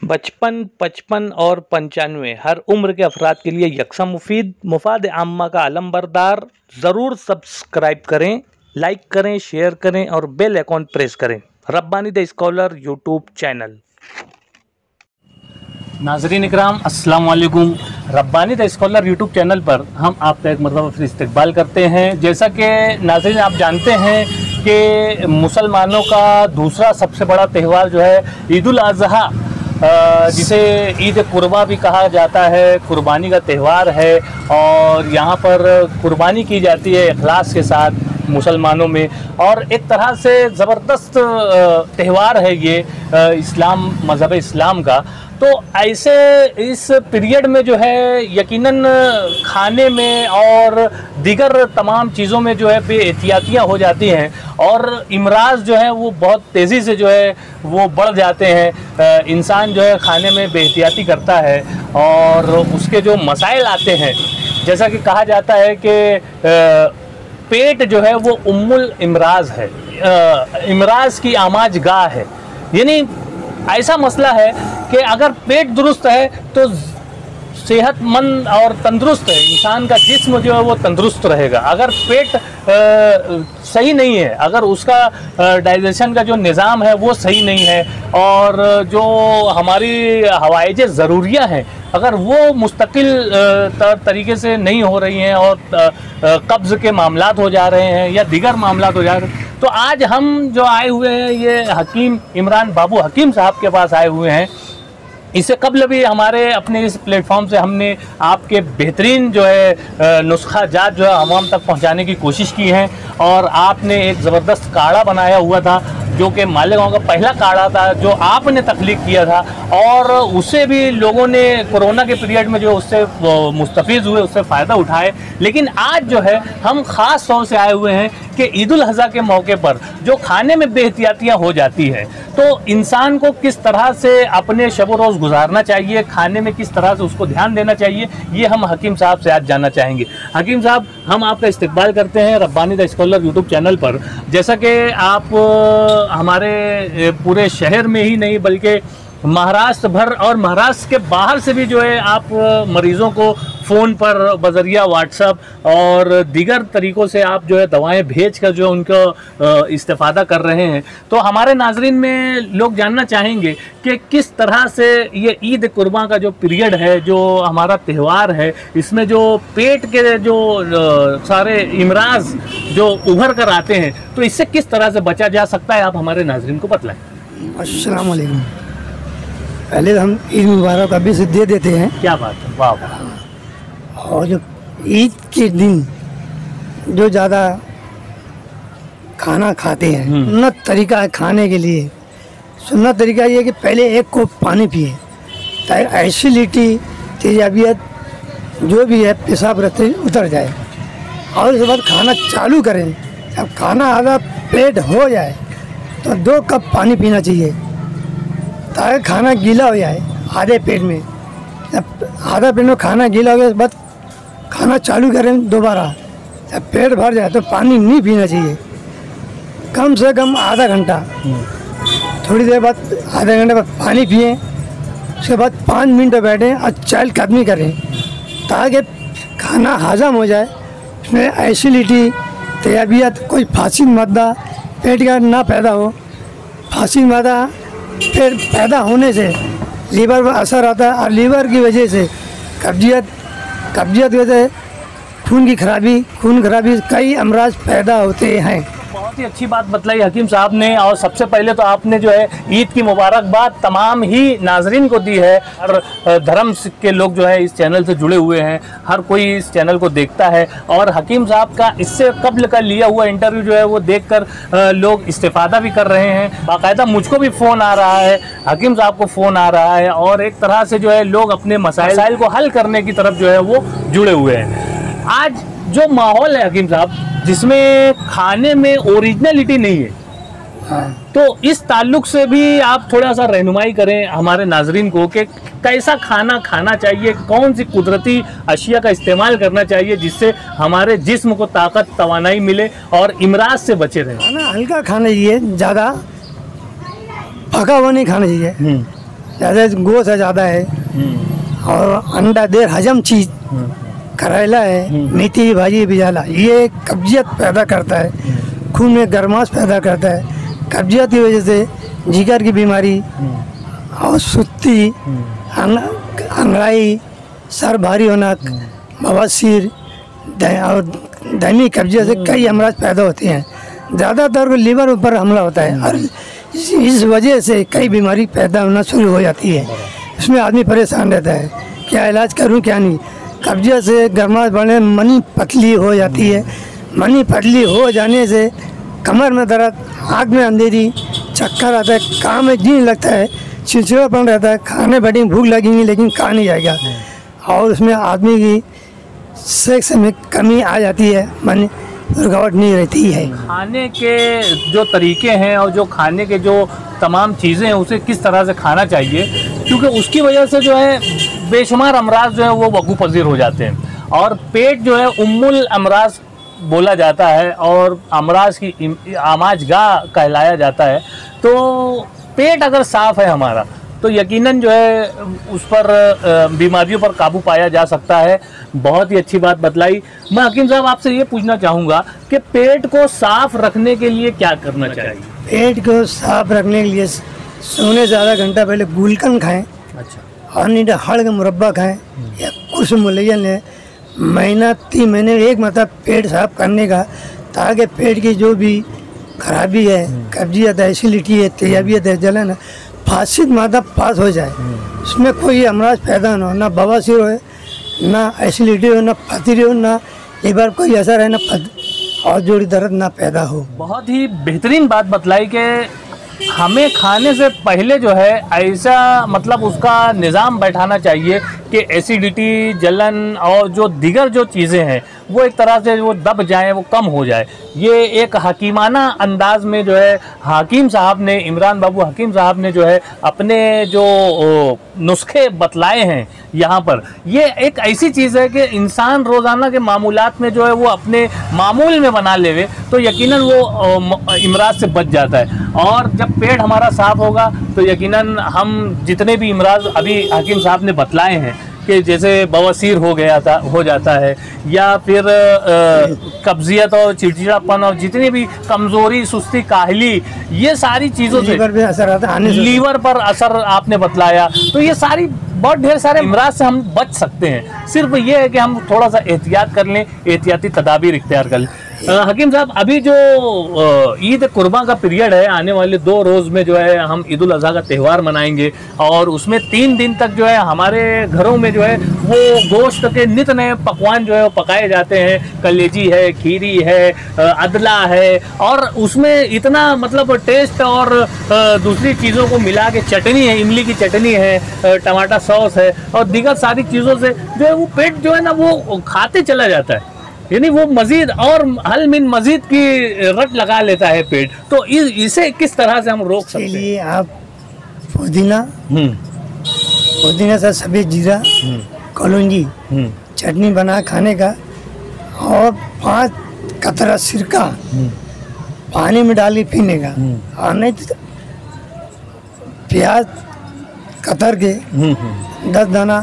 55, 55 और 95 हर उम्र के अफराद के लिए यकसा मुफीद मुफाद आम्मा का आलम बरदार। ज़रूर सब्सक्राइब करें, लाइक करें, शेयर करें और बेल आइकॉन प्रेस करें। Rabbani the scholar YouTube channel. नाज़रीन इकराम, अस्सलाम वालेकुम। Rabbani the scholar YouTube channel पर हम आपका एक मरतबा फिर इस्तकबाल करते हैं। जैसा कि नाज़रीन आप जानते हैं कि मुसलमानों का दूसरा सबसे बड़ा त्यौहार जो है ईद उल अज़हा, जिसे ईद कुर्बा भी कहा जाता है, कुर्बानी का त्यौहार है। और यहाँ पर कुर्बानी की जाती है इखलास के साथ मुसलमानों में, और एक तरह से ज़बरदस्त त्यौहार है ये इस्लाम, मज़हब इस्लाम का। तो ऐसे इस पीरियड में जो है यकीनन खाने में और दीगर तमाम चीज़ों में जो है बेएहतियातियाँ हो जाती हैं और इमराज जो है वो बहुत तेज़ी से जो है वो बढ़ जाते हैं। इंसान जो है खाने में बेएहतियाती करता है और उसके जो मसाइल आते हैं, जैसा कि कहा जाता है कि पेट जो है वो उम्मुल इमराज है, इमराज की आमाज गाह है। यानी ऐसा मसला है कि अगर पेट दुरुस्त है तो सेहतमंद और तंदुरुस्त है, इंसान का जिस्म जो है वो तंदुरुस्त रहेगा। अगर पेट सही नहीं है, अगर उसका डाइजेशन का जो निज़ाम है वो सही नहीं है और जो हमारी हवाइज ज़रूरियाँ हैं अगर वो मुस्तकिल तरीके से नहीं हो रही हैं और कब्ज़ के मामलात हो जा रहे हैं या दीगर मामलात हो जा रहे हैं, तो आज हम जो आए हुए हैं ये हकीम इमरान बाबू हकीम साहब के पास आए हुए हैं। इससे कबल भी हमारे अपने इस प्लेटफॉर्म से हमने आपके बेहतरीन जो है नुस्खा जात जो है आवाम तक पहुंचाने की कोशिश की है और आपने एक ज़बरदस्त काढ़ा बनाया हुआ था जो कि मालेगांव का पहला काढ़ा था जो आपने तख्लीक किया था, और उससे भी लोगों ने कोरोना के पीरियड में जो उससे मुस्तफ़ीज़ हुए, उससे फ़ायदा उठाए। लेकिन आज जो है हम ख़ास तौर से आए हुए हैं कि ईद उल अज़हा के मौके पर जो खाने में बेहतियातियाँ हो जाती हैं, तो इंसान को किस तरह से अपने शब रोज़ गुजारना चाहिए, खाने में किस तरह से उसको ध्यान देना चाहिए, ये हम हकीम साहब से आज जानना चाहेंगे। हकीम साहब, हम आपका इस्तकबाल करते हैं Rabbani the scholar YouTube channel पर। जैसा कि आप हमारे पूरे शहर में ही नहीं बल्कि महाराष्ट्र भर और महाराष्ट्र के बाहर से भी जो है आप मरीज़ों को फ़ोन पर बज़रिया व्हाट्सएप और दीगर तरीक़ों से आप जो है दवाएं भेज कर जो उनको इस्तेफ़ादा कर रहे हैं। तो हमारे नाज़रीन में लोग जानना चाहेंगे कि किस तरह से ये ईद कुर्बान का जो पीरियड है, जो हमारा त्यौहार है, इसमें जो पेट के जो सारे इमराज जो उभर कर आते हैं, तो इससे किस तरह से बचा जा सकता है, आप हमारे नाज़रीन को बतलाएँ। अस्सलाम वालेकुम। पहले हम ईद मुबारक अभी से दे देते हैं। क्या बात है, वाह वाह। और जो ईद के दिन जो ज़्यादा खाना खाते हैं, सुन्नत तरीका है खाने के लिए। सुन्नत तरीका ये है कि पहले एक कोप पानी पिए ताकि एसिडिटी, तेजाबियत जो भी है पेशाब रस्ते उतर जाए, और उसके बाद खाना चालू करें। जब खाना आधा पेट हो जाए तो 2 कप पानी पीना चाहिए ताकि खाना गीला हो जाए आधे पेट में। जब आधा पेट में खाना गीला हो गया, बाद खाना चालू करें दोबारा। जब पेट भर जाए तो पानी नहीं पीना चाहिए, कम से कम आधा घंटा। थोड़ी देर बाद आधे घंटे बाद पानी पिएं, उसके बाद 5 मिनट बैठें और चहलकदमी करें ताकि खाना हजम हो जाए। उसमें एसिडिटी, तेजाबियत, कोई फासिद मादा पेट का ना पैदा हो। फासिद मादा फिर पैदा होने से लीवर पर असर आता है और लीवर की वजह से कब्जियत की वजह से खून खराबी कई अमराज पैदा होते हैं। बहुत ही अच्छी बात बतलाई हकीम साहब ने, और सबसे पहले तो आपने जो है ईद की मुबारकबाद तमाम ही नाजरीन को दी है। और धर्म के लोग जो है इस चैनल से जुड़े हुए हैं, हर कोई इस चैनल को देखता है और हकीम साहब का इससे कब्ल का लिया हुआ इंटरव्यू जो है वो देखकर लोग इस्तेफादा भी कर रहे हैं। बाकायदा मुझको भी फ़ोन आ रहा है, हकीम साहब को फ़ोन आ रहा है, और एक तरह से जो है लोग अपने मसाइल को हल करने की तरफ जो है वो जुड़े हुए हैं। आज जो माहौल है हकीम साहब, जिसमें खाने में ओरिजिनलिटी नहीं है, तो इस ताल्लुक से भी आप थोड़ा सा रहनुमाई करें हमारे नाजरीन को कि कैसा खाना खाना चाहिए, कौन सी कुदरती अशिया का इस्तेमाल करना चाहिए जिससे हमारे जिस्म को ताकत तवानाई मिले और इमराज से बचे रहें। खाना हल्का खाना चाहिए, ज़्यादा पका हुआ नहीं खाना चाहिए। ज़्यादा गोश्त ज़्यादा है, और अंडा देर हजम चीज़, करेला है, मेथी की भाजी बिजाला, ये कब्जियत पैदा करता है, खून में गर्माश पैदा करता है। कब्जियत की वजह से जिगर की बीमारी और सुस्ती, अंगड़ाई, सर भारी होना, बवासीर और दमी कब्जियत से कई अमराज पैदा होते हैं। ज़्यादातर को लीवर पर हमला होता है और इस वजह से कई बीमारी पैदा होना शुरू हो जाती है। इसमें आदमी परेशान रहता है, क्या इलाज करूं क्या नहीं। कब्जियत से गर्माश बढ़ने, मनी पतली हो जाती है। मनी पतली हो जाने से कमर में दर्द, आँख में अंधेरी, चक्कर आता है, काम में जी लगता है, चिड़चिड़ापन रहता है, खाने बैठे भूख लगेंगी लेकिन खा नहीं जाएगा, और उसमें आदमी की सेक्स में कमी आ जाती है, मन रुकावट नहीं रहती है। खाने के जो तरीके हैं और जो खाने के जो तमाम चीज़ें हैं उसे किस तरह से खाना चाहिए, क्योंकि उसकी वजह से जो है बेशुमार अमराज जो है वो वकू पजीर हो जाते हैं। और पेट जो है उम्मुल अमराज बोला जाता है और अमराज की आमाजगाह कहलाया जाता है। तो पेट अगर साफ़ है हमारा तो यकीनन जो है उस पर बीमारियों पर काबू पाया जा सकता है। बहुत ही अच्छी बात बतलाई। मैं हकीम साहब आपसे ये पूछना चाहूँगा कि पेट को साफ रखने के लिए क्या करना चाहिए? पेट को साफ रखने के लिए सोने से आधा घंटा पहले गुलकंद खाएं। अच्छा। और नहीं तो हड़ का मुरब्बा खाएं या कुछ मुलैया लें। महीना 3 महीने में एक मतलब पेट साफ करने का, ताकि पेट की जो भी खराबी है, कब्जियत है, एसिडिटी है, तेजाबियत है, जलन है, फासिद मादा पास हो जाए। उसमें कोई अमराज पैदा ना हो, ना बवासीर हो, ना एसिडिटी हो, ना फतीरी हो, ना लीवर कोई असर है, ना और जोड़ी दर्द ना पैदा हो। बहुत ही बेहतरीन बात बतलाई कि हमें खाने से पहले जो है ऐसा मतलब उसका निज़ाम बैठाना चाहिए कि एसिडिटी, जलन और जो दीगर जो चीज़ें हैं वो एक तरह से वो दब जाएं, वो कम हो जाए। ये एक हकीमाना अंदाज में जो है हकीम साहब ने, इमरान बाबू हकीम साहब ने जो है अपने जो नुस्खे बतलाए हैं यहाँ पर, ये एक ऐसी चीज़ है कि इंसान रोज़ाना के मामूलात में जो है वो अपने मामूल में बना लेवे तो यकीनन वो इमराज से बच जाता है। और जब पेट हमारा साफ़ होगा तो यकीनन हम जितने भी इमराज अभी हकीम साहब ने बतलाए हैं कि जैसे बवासीर हो जाता है, या फिर कब्जियत और चिड़चिड़ापन और जितनी भी कमज़ोरी, सुस्ती, काहली, ये सारी चीज़ों से लीवर पे असर आता है, लीवर पर असर आपने बतलाया। तो ये सारी बहुत ढेर सारे अमराज से हम बच सकते हैं। सिर्फ ये है कि हम थोड़ा सा एहतियात कर लें, एहतियाती तदाबीर इख्तियार कर लें। हकीम साहब, अभी जो ईद कुर्बान का पीरियड है, आने वाले 2 रोज़ में जो है हम ईद उल अज़हा का त्यौहार मनाएंगे और उसमें 3 दिन तक जो है हमारे घरों में जो है वो गोश्त के नित नए पकवान जो है वो पकाए जाते हैं। कलेजी है, खीरी है, अदला है, और उसमें इतना मतलब टेस्ट और दूसरी चीज़ों को मिला के चटनी है, इमली की चटनी है, टमाटर सॉस है और दीगर सारी चीज़ों से जो है वो पेट जो है ना वो खाते चला जाता है, यानी वो मजीद और हल मिन मजीद की रट लगा लेता है पेट। तो इसे किस तरह से हम रोक सकते हैं? लिए आप पुदीना से सफ़ेद जीरा, कलौंजी चटनी बना खाने का, और 5 कतरा सिरका पानी में डाली पीने का, और नहीं तो प्याज कतर के 10 दाना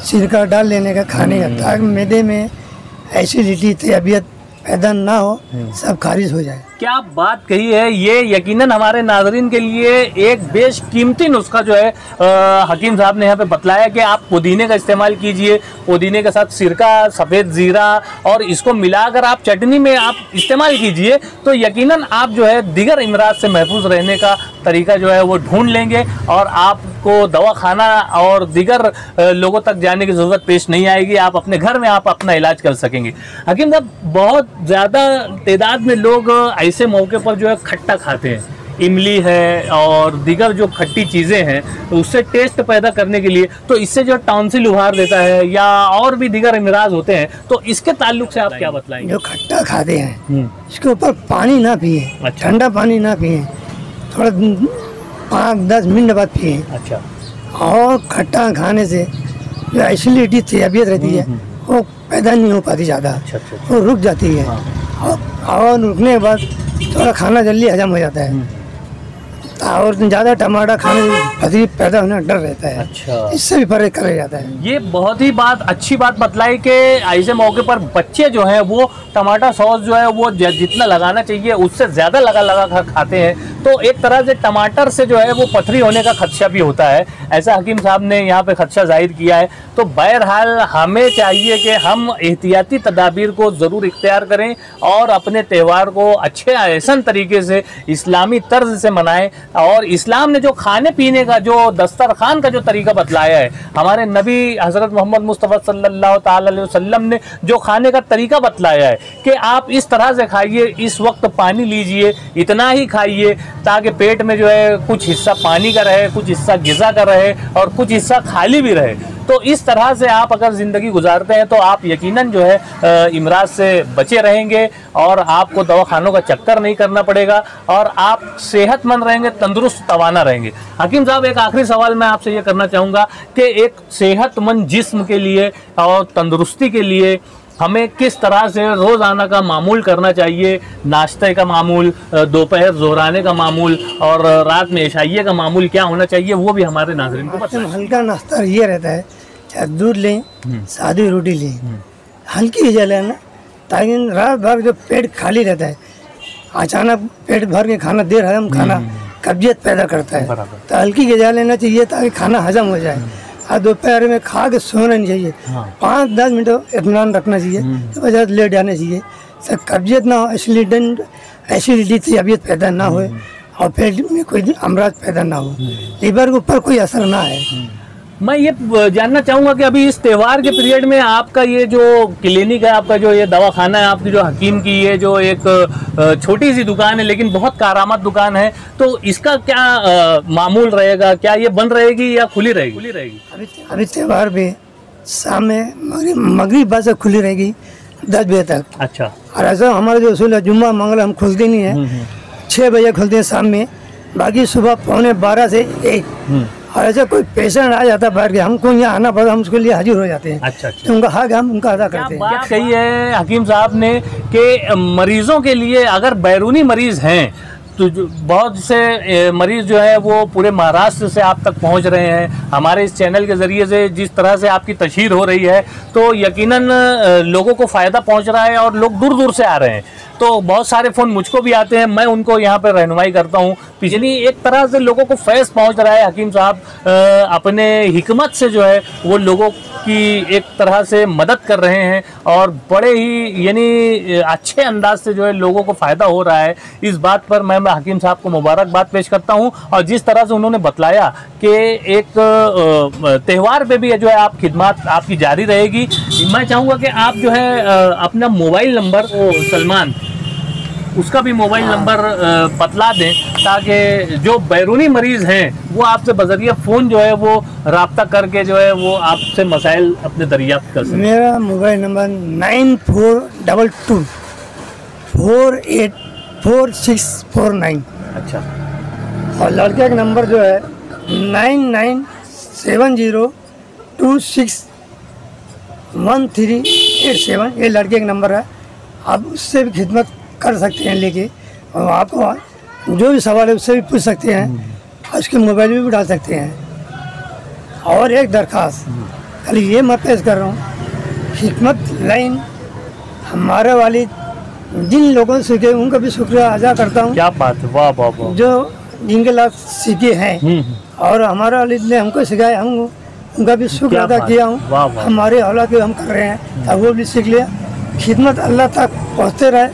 सिरका डाल लेने का खाने का, ताकि मैदे में एसिडिटी, तबियत पैदा ना हो, सब खारिज हो जाए। क्या बात कही है। ये यकीनन हमारे नाज़रीन के लिए एक बेशकीमती नुस्खा जो है हकीम साहब ने यहाँ पे बतलाया कि आप पुदीने का इस्तेमाल कीजिए, पुदीने के साथ सिरका, सफ़ेद ज़ीरा और इसको मिलाकर आप चटनी में आप इस्तेमाल कीजिए तो यकीनन आप जो है दीगर इमराज से महफूज रहने का तरीका जो है वो ढूंढ लेंगे और आपको दवाखाना और दीगर लोगों तक जाने की ज़रूरत पेश नहीं आएगी। आप अपने घर में आप अपना इलाज कर सकेंगे। हकीम साहब, बहुत ज़्यादा तादाद में लोग ऐसे मौके पर जो है खट्टा खाते हैं, इमली है और दीगर जो खट्टी चीज़ें हैं उससे टेस्ट पैदा करने के लिए, तो इससे जो टॉन्सिल उभार देता है या और भी दीगर इमराज होते हैं, तो इसके ताल्लुक से आप क्या बतलाएंगे? जो खट्टा खाते हैं इसके ऊपर पानी ना पिए, अच्छा। ठंडा पानी ना पिए, थोड़ा 5-10 मिनट बाद पिए। अच्छा। और खट्टा खाने से जो एसिडिटी, तबियत रहती है वो पैदा नहीं हो पाती ज़्यादा, वो रुक जाती है। और रुकने के बाद थोड़ा खाना जल्दी हजम हो जाता है। और ज़्यादा टमाटर खाने से पथरी पैदा होने का डर रहता है। अच्छा, इससे भी फर्क कर जाता है। ये बहुत ही अच्छी बात बतलाई कि ऐसे मौके पर बच्चे जो हैं वो टमाटर सॉस जो है वो जितना लगाना चाहिए उससे ज़्यादा लगा खाते हैं, तो एक तरह से टमाटर से जो है वो पथरी होने का खदशा भी होता है, ऐसा हकीम साहब ने यहाँ पे खदशा जाहिर किया है। तो बहरहाल हमें चाहिए कि हम एहतियाती तदाबीर को ज़रूर इख्तियार करें और अपने त्यौहार को अच्छे एहसन तरीके से इस्लामी तर्ज से मनाएं। और इस्लाम ने जो खाने पीने का, जो दस्तरखान का जो तरीका बतलाया है, हमारे नबी हज़रत मोहम्मद मुस्तफ़ा सल्लल्लाहु अलैहि वसल्लम ने जो खाने का तरीका बतलाया है कि आप इस तरह से खाइए, इस वक्त पानी लीजिए, इतना ही खाइए ताकि पेट में जो है कुछ हिस्सा पानी का रहे, कुछ हिस्सा ग़िज़ा का रहे और कुछ हिस्सा खाली भी रहे। तो इस तरह से आप अगर ज़िंदगी गुजारते हैं तो आप यकीनन जो है इमराज से बचे रहेंगे और आपको दवाखानों का चक्कर नहीं करना पड़ेगा और आप सेहतमंद रहेंगे, तंदुरुस्त तवाना रहेंगे। हकीम साहब, एक आखिरी सवाल मैं आपसे ये करना चाहूँगा कि एक सेहतमंद जिस्म के लिए और तंदुरुस्ती के लिए हमें किस तरह से रोज़ाना का मामूल करना चाहिए? नाश्ते का मामूल, दोपहर ज़ोहराने का मामूल और रात में इशाइये का मामूल क्या होना चाहिए, वो भी हमारे नाज़रीन को बताएं। हल्का नाश्ता ये रहता है, चाहे दूध लें, सादी रोटी लें, हल्की ही लेना, ताकि रात भर जो पेट खाली रहता है, अचानक पेट भर के खाना देर हजम खाना कब्जियत पैदा करता है, तो हल्की ग़िज़ा लेना चाहिए ताकि खाना हजम हो जाए। और दोपहर में खा के सोना नहीं चाहिए, 5-10 मिनट इत्मीनान रखना चाहिए, तो वजह लेट जाना चाहिए, सब कब्जियत ना हो, एसिडिटी तबियत पैदा ना हो और पेट में कोई अमराज पैदा ना हो, लीवर के ऊपर कोई असर ना है। मैं ये जानना चाहूँगा कि अभी इस त्यौहार के पीरियड में आपका ये जो क्लिनिक है, आपका जो ये दवाखाना है, आपकी जो हकीम की ये जो एक छोटी सी दुकान है लेकिन बहुत कारआमद दुकान है, तो इसका क्या मामूल रहेगा? क्या ये बंद रहेगी या खुली रहेगी? अभी त्यौहार पे शाम में मगरिब बाद से खुली रहेगी 10 बजे तक। अच्छा। और ऐसा हमारा जो उसूल है, जुम्मा मंगल हम खुलते नहीं है, 6 बजे खुलते हैं शाम में, बाकी सुबह 12:15 से 1। और ऐसा कोई पेशेंट आ जाता है बैठ के, हमको यहाँ आना पड़ता, हम उसके लिए हाजिर हो जाते हैं। अच्छा। तो उनका हक हम उनका अदा करते हैं। बात कही है हकीम साहब ने कि मरीजों के लिए अगर बैरूनी मरीज हैं तो बहुत से मरीज़ जो है वो पूरे महाराष्ट्र से आप तक पहुंच रहे हैं। हमारे इस चैनल के ज़रिए से जिस तरह से आपकी तशहीर हो रही है तो यकीनन लोगों को फ़ायदा पहुंच रहा है और लोग दूर दूर से आ रहे हैं। तो बहुत सारे फ़ोन मुझको भी आते हैं, मैं उनको यहाँ पर रहनुमाई करता हूँ। पिछली एक तरह से लोगों को फैज़ पहुँच रहा है। हकीम साहब अपने हिकमत से जो है वो लोगों की एक तरह से मदद कर रहे हैं और बड़े ही यानी अच्छे अंदाज से जो है लोगों को फ़ायदा हो रहा है। इस बात पर मैं हकीम साहब को मुबारकबाद पेश करता हूं। और जिस तरह से उन्होंने बतलाया कि एक त्यौहार पे भी जो है आप खिदमत आपकी जारी रहेगी। मैं चाहूँगा कि आप जो है अपना मोबाइल नंबर सलमान उसका भी मोबाइल नंबर बतला दें ताकि जो बैरूनी मरीज़ हैं वो आपसे बजरिया फ़ोन जो है वो रब्ता करके जो है वो आपसे मसाइल अपने दरियाफ्त कर सकें। मेरा मोबाइल नंबर 9422 484649। अच्छा। और लड़के का नंबर जो है 9970261387। ये लड़के का नंबर है, आप उससे भी खिदमत कर सकते हैं लेके, और आपको जो भी सवाल है उससे भी पूछ सकते हैं और उसके मोबाइल में भी डाल सकते हैं। और एक दरख्वास्त खाली ये मैं पेश कर रहा हूँ, हिकमत लाइन हमारे वाली जिन लोगों से सीखे उनका भी शुक्रिया अदा करता हूँ। क्या बात है, वाह वाह वाह। जो जिनके लाभ सीखे हैं और हमारे वालिद ने हमको सिखाया, हम उनका भी शुक्र अदा किया हूँ। हमारे औलाद के हम कर रहे हैं तब वो भी सीख लिया। खिदमत अल्लाह तक पहुँचते रहे,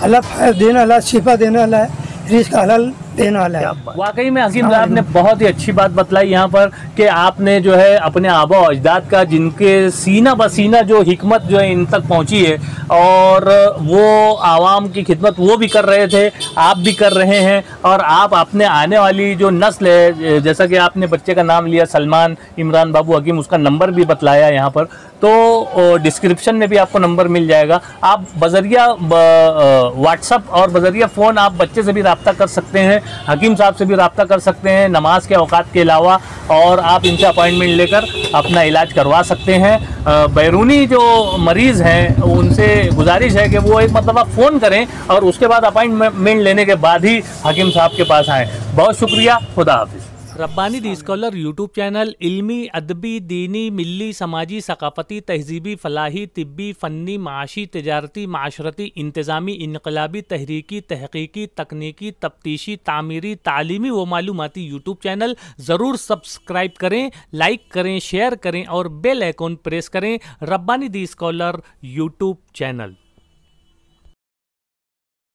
अल्लाह फायदा देने वाला, शिफा देने वाला है, रिज़्क़ हलाल देने वाला है। वाकई में हकीम साहब ने बहुत ही अच्छी बात बतलाई यहाँ पर कि आपने जो है अपने आबा और अजदाद का जिनके सीना बसीना जो हिकमत जो है इन तक पहुँची है और वो आवाम की खिदमत वो भी कर रहे थे, आप भी कर रहे हैं। और आप अपने आने वाली जो नस्ल है, जैसा कि आपने बच्चे का नाम लिया सलमान इमरान बाबू हकीम, उसका नंबर भी बतलाया यहाँ पर, तो डिस्क्रिप्शन में भी आपको नंबर मिल जाएगा। आप बजरिया व्हाट्सअप और बजरिया फ़ोन आप बच्चे से भी रब्ता कर सकते हैं, हकीम साहब से भी रब्ता कर सकते हैं नमाज के औकात के अलावा, और आप इनसे अपॉइंटमेंट लेकर अपना इलाज करवा सकते हैं। बैरूनी जो मरीज़ हैं उनसे गुजारिश है कि वो एक मतलब आप फ़ोन करें और उसके बाद अपॉइंटमेंट लेने के बाद ही हकीम साहब के पास आएँ। बहुत शुक्रिया, खुदा हाफिज़। रब्बानी दी स्कॉलर यूट्यूब चैनल इल्मी, अदबी, दीनी, मिली, समाजी, सकाफती, तहजीबी, फलाही, तिब्बी, फ़न्नी, माशी, तिजारती, माशरती, इंतज़ामी, इनकलाबी, तहरीकी, तहकीकी, तकनीकी, तफ्तीशी, तामीरी, तालीमी व मालूमाती यूट्यूब चैनल ज़रूर सब्सक्राइब करें, लाइक करें, शेयर करें और बेल आइकॉन प्रेस करें। रब्बानी दी स्कॉलर यूट्यूब चैनल।